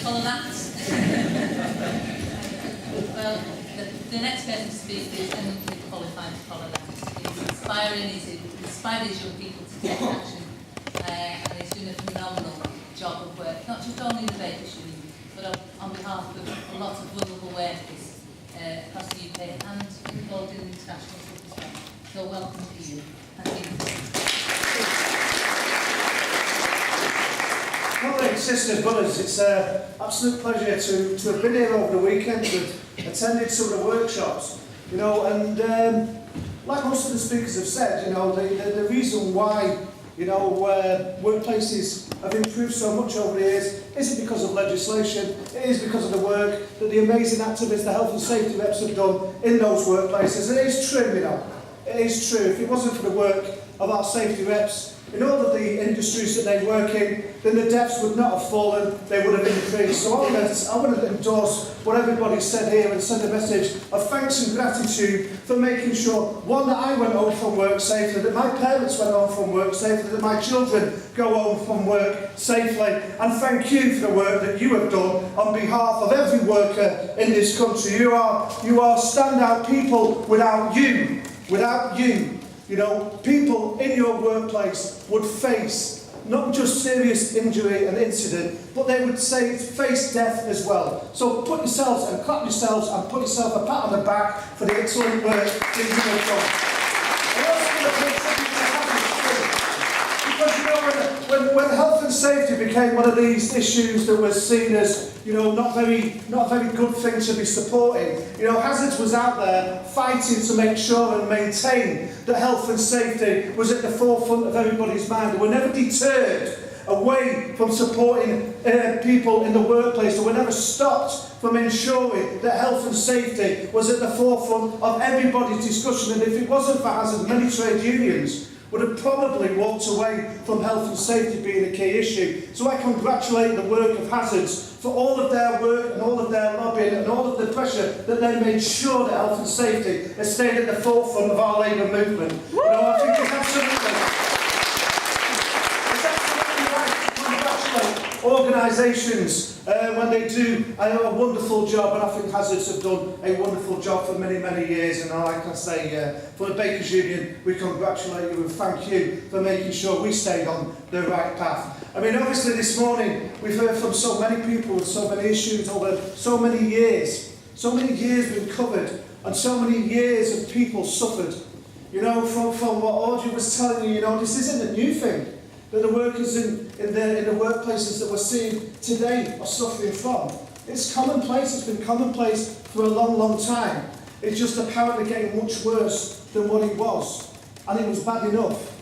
follow that. Well, the next person to speak is eminently qualified to follow that. He's inspiring, he's inspired these young people to take action, and he's doing a phenomenal job of work, not just only in the Bakers Union, but on behalf of a lot of vulnerable workers across the UK and involved in international stuff as well. So welcome to you. Thank you. Colleagues, sisters, brothers, it's an absolute pleasure to have been here over the weekend, to have attended some of the workshops, and like most of the speakers have said, the reason why, workplaces have improved so much over the years isn't because of legislation, it is because of the work that the amazing activists, the health and safety reps have done in those workplaces. And it is true, it is true. If it wasn't for the work of our safety reps, in all of the industries that they work in, then the deaths would not have fallen, they would have increased. So I want to endorse what everybody said here and send a message of thanks and gratitude for making sure, one, that I went home from work safely, that my parents went home from work safely, that my children go home from work safely. And thank you for the work that you have done on behalf of every worker in this country. You are standout people. Without you, people in your workplace would face not just serious injury and incident, but they would face death as well. So put yourselves and clap yourselves and put yourself a pat on the back for the excellent work that you have done. Because when health and safety became one of these issues that was seen as not a very good thing to be supporting, Hazards was out there fighting to make sure and maintain that health and safety was at the forefront of everybody's mind. They were never deterred away from supporting people in the workplace. They were never stopped from ensuring that health and safety was at the forefront of everybody's discussion. And if it wasn't for Hazard, many trade unions would have probably walked away from health and safety being a key issue. So I congratulate the work of Hazards for all of their work and all of their lobbying and all of the pressure that they made sure that health and safety has stayed at the forefront of our labour movement. I think it's absolutely right to congratulate organisations when they do a wonderful job, and I think Hazards have done a wonderful job for many, many years. And like I say, for the Bakers Union, we congratulate you and thank you for making sure we stayed on the right path. Obviously this morning we've heard from so many people with so many issues over so many years been covered, and so many years of people suffered. From what Audrey was telling you, this isn't a new thing that the workers in the workplaces that we're seeing today are suffering from. It's commonplace, it's been commonplace for a long, long time. It's just apparently getting much worse than what it was. And it was bad enough.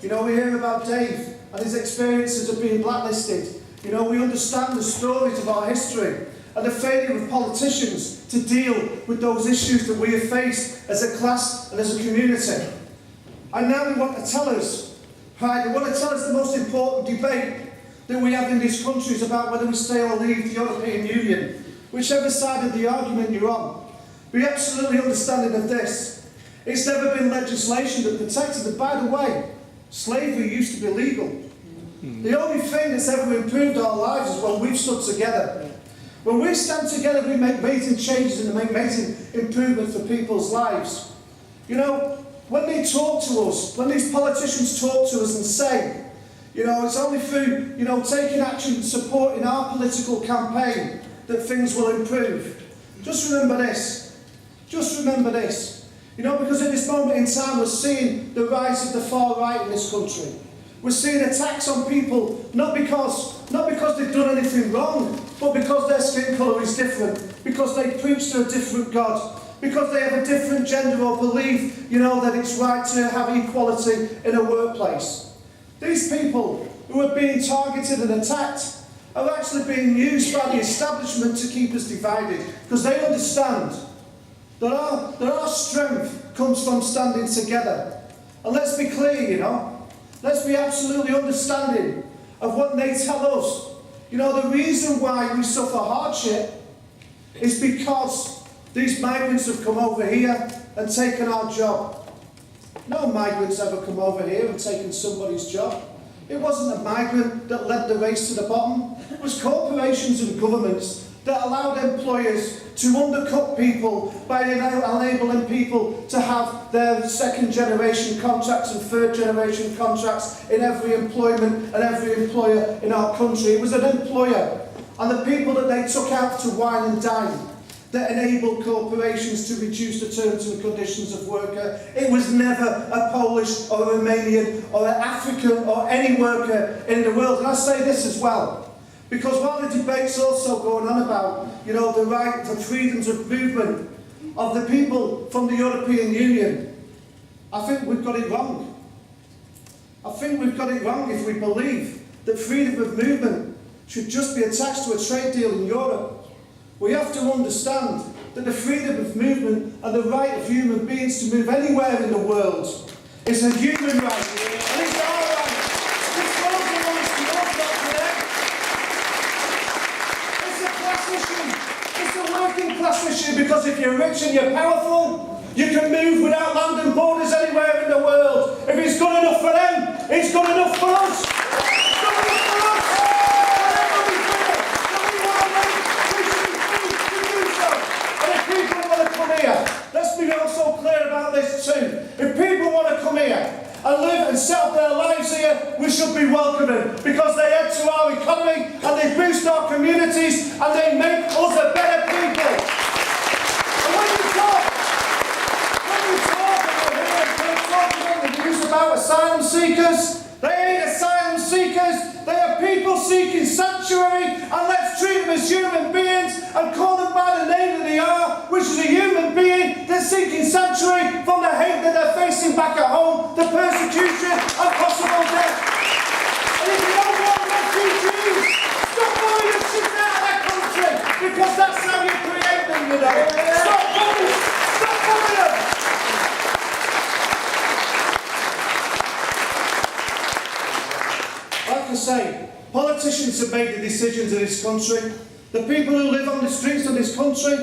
We hear about Dave and his experiences of being blacklisted. We understand the stories of our history and the failure of politicians to deal with those issues that we have faced as a class and as a community. And now they want to tell us, they want to tell us the most important debate that we have in this country is about whether we stay or leave the European Union. Whichever side of the argument you're on, be absolutely understanding of this. It's never been legislation that protected it. By the way, slavery used to be legal. The only thing that's ever improved our lives is when we've stood together. When we stand together, we make amazing changes and make amazing improvements for people's lives. When they talk to us, when these politicians talk to us and say, it's only through, taking action and supporting our political campaign that things will improve. Just remember this. Because at this moment in time, we're seeing the rise of the far right in this country. We're seeing attacks on people, not because they've done anything wrong, but because their skin colour is different, because they preach to a different God, because they have a different gender or believe, that it's right to have equality in a workplace. These people who are being targeted and attacked are actually being used by the establishment to keep us divided, because they understand that our strength comes from standing together. And let's be clear, let's be absolutely understanding of what they tell us. The reason why we suffer hardship is because these migrants have come over here and taken our job. No migrants ever come over here and taken somebody's job. It wasn't a migrant that led the race to the bottom. It was corporations and governments that allowed employers to undercut people by enabling people to have their second-generation contracts and third-generation contracts in every employment and every employer in our country. It was an employer and the people that they took out to wine and dine that enabled corporations to reduce the terms and conditions of worker. It was never a Polish or a Romanian or an African or any worker in the world. And I say this as well, because while the debate's also going on about, you know, the right to freedoms of movement of the people from the European Union, I think we've got it wrong. I think we've got it wrong if we believe that freedom of movement should just be attached to a trade deal in Europe. We have to understand that the freedom of movement and the right of human beings to move anywhere in the world is a human right. And it's our right. This world belongs to us, not to them. It's a class issue. It's a working class issue, because if you're rich and you're powerful, you can move without land and borders anywhere in the world. If it's good enough for them, it's good enough for us. It's good enough for us. Let's be also clear about this too. If people want to come here and live and set up their lives here, we should be welcoming, because they add to our economy and they boost our communities and they make us a better people. And when you talk about the news about asylum seekers, they ain't asylum seekers, they are people seeking sanctuary, and let's treat them as human beings and call them by the name that they are, which is a human being that's seeking sanctuary from the hate that they're facing back at home, the persecution and possible death. And if you don't want refugees, stop buying them shit out of their country, because that's how you create them, you know. Stop buying them! Like I say, politicians have made the decisions in this country. The people who live on the streets of this country,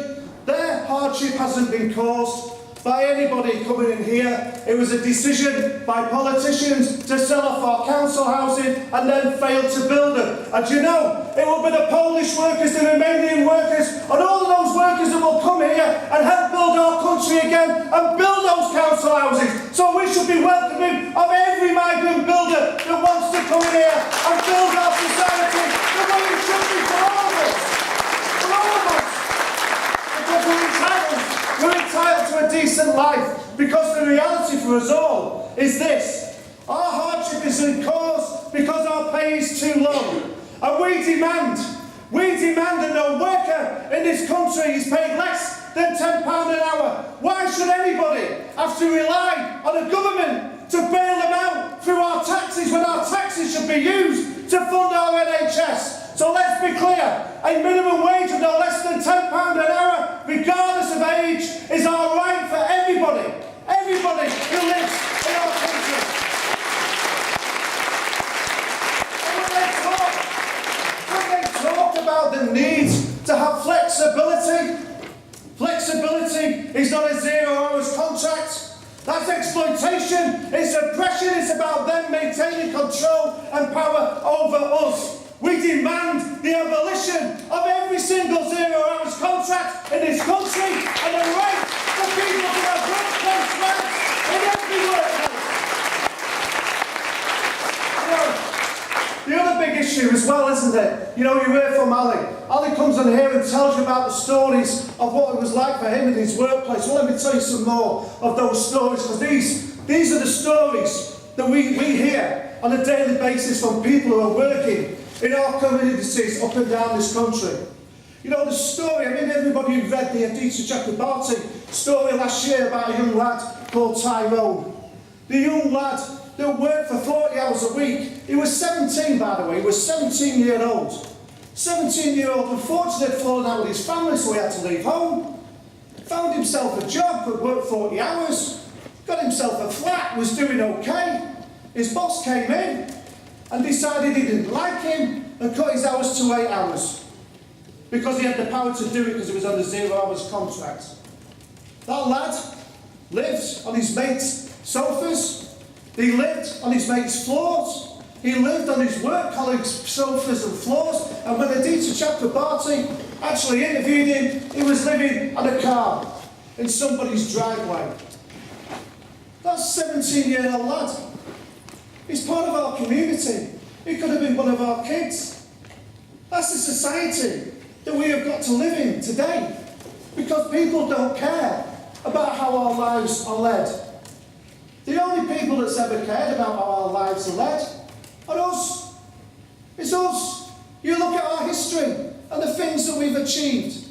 their hardship hasn't been caused by anybody coming in here. It was a decision by politicians to sell off our council housing and then fail to build them. And you know, it will be the Polish workers, the Romanian workers, and all of those workers that will come here and help build our country again and build those council houses. So we should be welcoming of every migrant builder that wants to come in here and build our society the way it should be for all of us. For all of us. Because we're entitled to a decent life. Because the reality for us all is this: our hardship is caused because our pay is too low. And we demand that no worker in this country is paid less than £10 an hour. Why should anybody have to rely on a government to bail them out through our taxes, when our taxes should be used to fund our NHS? So let's be clear, a minimum wage of no less than £10 an hour, regardless of age, is our right for everybody who lives in our country. And when they talk about the need to have flexibility is not a 0 hours contract. That's exploitation, it's oppression, it's about them maintaining control and power over us. We demand the abolition of every single 0 hours contract in this country, and the right for people to have workplace rights in every workplace. You know, the other big issue as well, isn't it? You know, you hear from Ali. Ali comes on here and tells you about the stories of what it was like for him in his workplace. Well, let me tell you some more of those stories, because these are the stories that we hear on a daily basis from people who are working in our communities up and down this country. You know the story, I mean, everybody who read the Aditya Chakrabarti story last year about a young lad called Tyrone. The young lad that worked for 40 hours a week. He was 17, by the way, he was 17-year-old. 17-year-old, unfortunately had fallen out with his family, so he had to leave home. Found himself a job, could work 40 hours, got himself a flat, was doing okay. His boss came in and decided he didn't like him and cut his hours to 8 hours. Because he had the power to do it, because he was on a 0 hours contract. That lad lived on his mates' sofas, he lived on his mates' floors, He lived on his work colleagues' sofas and floors, and when the Dieter Chakrabarty actually interviewed him, he was living on a car in somebody's driveway. That's a 17-year-old lad. He's part of our community. He could have been one of our kids. That's the society that we have got to live in today, because people don't care about how our lives are led. The only people that's ever cared about how our lives are led are us. It's us. You look at our history and the things that we've achieved.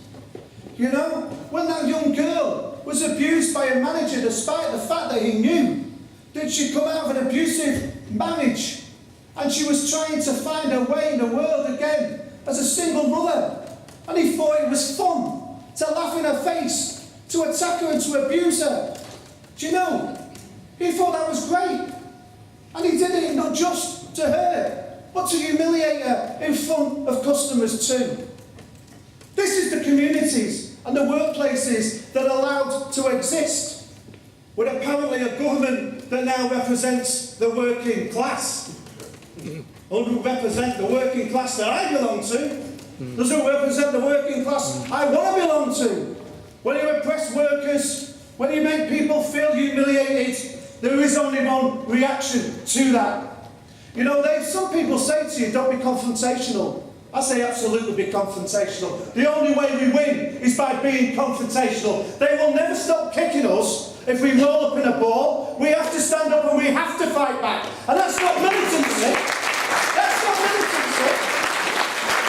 You know, when that young girl was abused by a manager despite the fact that he knew that she'd come out of an abusive marriage, and she was trying to find her way in the world again as a single mother, and he thought it was fun to laugh in her face, to attack her and to abuse her. Do you know, he thought that was great, and he did it not just to her, but to humiliate her in front of customers too. This is the communities and the workplaces that are allowed to exist, with apparently a government that now represents the working class. Doesn't represent the working class that I belong to. Doesn't represent the working class I want to belong to. When you oppress workers, when you make people feel humiliated, there is only one reaction to that. You know, some people say to you, don't be confrontational. I say absolutely be confrontational. The only way we win is by being confrontational. They will never stop kicking us if we roll up in a ball. We have to stand up and we have to fight back. And that's not militancy. That's not militancy.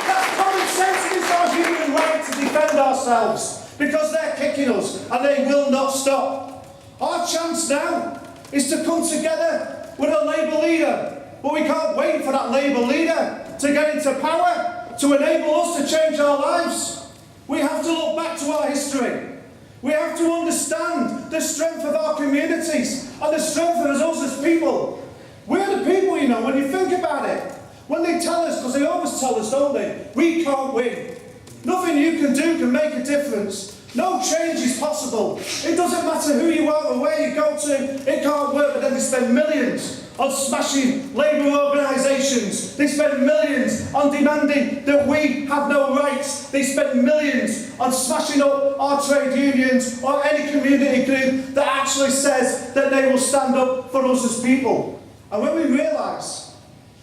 That's common sense. It's our human right to defend ourselves, because they're kicking us and they will not stop. Our chance now is to come together with a Labour leader. But we can't wait for that Labour leader to get into power, to enable us to change our lives. We have to look back to our history. We have to understand the strength of our communities and the strength of us as people. We're the people, you know, when you think about it. When they tell us, because they always tell us, don't they, we can't win. Nothing you can do can make a difference. No change is possible. It doesn't matter who you are or where you go to, it can't work. But then they spend millions on smashing labour organisations. They spend millions on demanding that we have no rights. They spend millions on smashing up our trade unions or any community group that actually says that they will stand up for us as people. And when we realise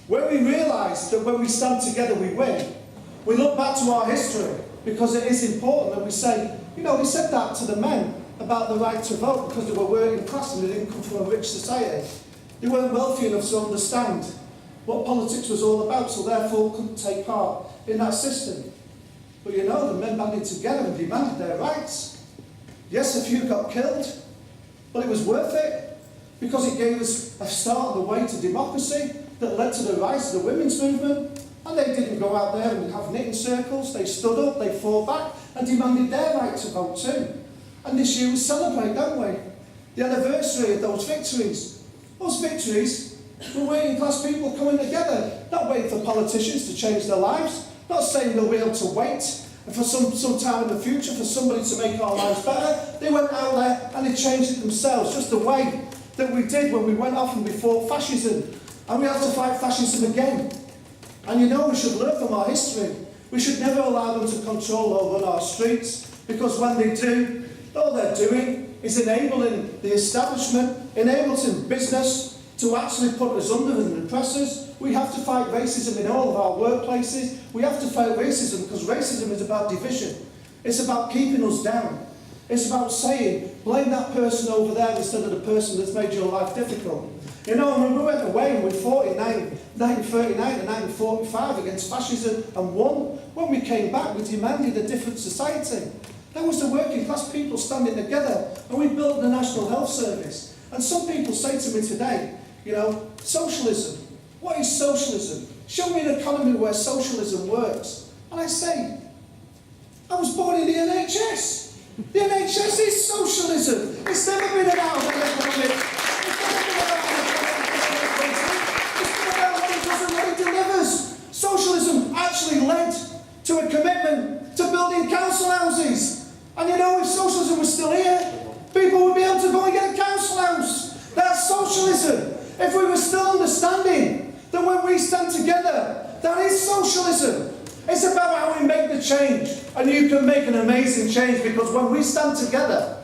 that when we stand together we win, we look back to our history, because it is important that we say, you know, they said that to the men about the right to vote because they were working class and they didn't come from a rich society. They weren't wealthy enough to understand what politics was all about, so therefore couldn't take part in that system. But you know, the men banded together and demanded their rights. Yes, a few got killed, but it was worth it, because it gave us a start on the way to democracy that led to the rise of the women's movement. And they didn't go out there and have knitting circles. They stood up, they fought back and demanded their right to vote too. And this year we celebrate, don't we? The anniversary of those victories. Those victories were working class people coming together, not waiting for politicians to change their lives, not saying they'll be able to wait for some time in the future for somebody to make our lives better. They went out there and they changed it themselves, just the way that we did when we went off and we fought fascism. And we have to fight fascism again. And you know, we should learn from our history. We should never allow them to control or run our streets, because when they do, all they're doing is enabling the establishment, enabling business to actually put us under and oppress us. We have to fight racism in all of our workplaces. We have to fight racism, because racism is about division. It's about keeping us down. It's about saying, blame that person over there instead of the person that's made your life difficult. You know, when we went away and we fought in 1939 and 1945 against fascism and won, when we came back we demanded a different society. That was the working class people standing together, and we built the National Health Service. And some people say to me today, you know, socialism. What is socialism? Show me an economy where socialism works. And I say, I was born in the NHS. The NHS is socialism. It's never been about an economic. It's never been about an economic. It delivers. Socialism actually led to a commitment to building council houses. And you know, if socialism was still here, people would be able to go and get a council house. That's socialism. If we were still understanding That when we stand together, that is socialism. It's about how we make the change. And you can make an amazing change, because when we stand together,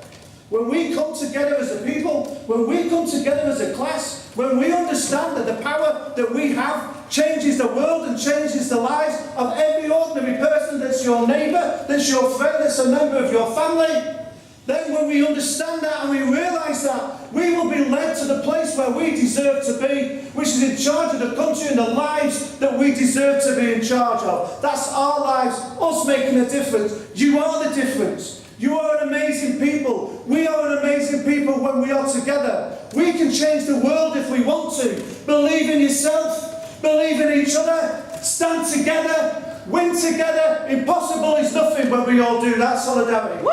when we come together as a people, when we come together as a class, when we understand that the power that we have changes the world and changes the lives of every ordinary person that's your neighbour, that's your friend, that's a member of your family, then when we understand that and we realise that, we will be led to the place where we deserve to be, which is in charge of the country and the lives that we deserve to be in charge of. That's our lives, us making a difference. You are the difference. You are an amazing people. We are an amazing people when we are together. We can change the world if we want to. Believe in yourself. Believe in each other. Stand together. Win together. Impossible is nothing when we all do that. Solidarity.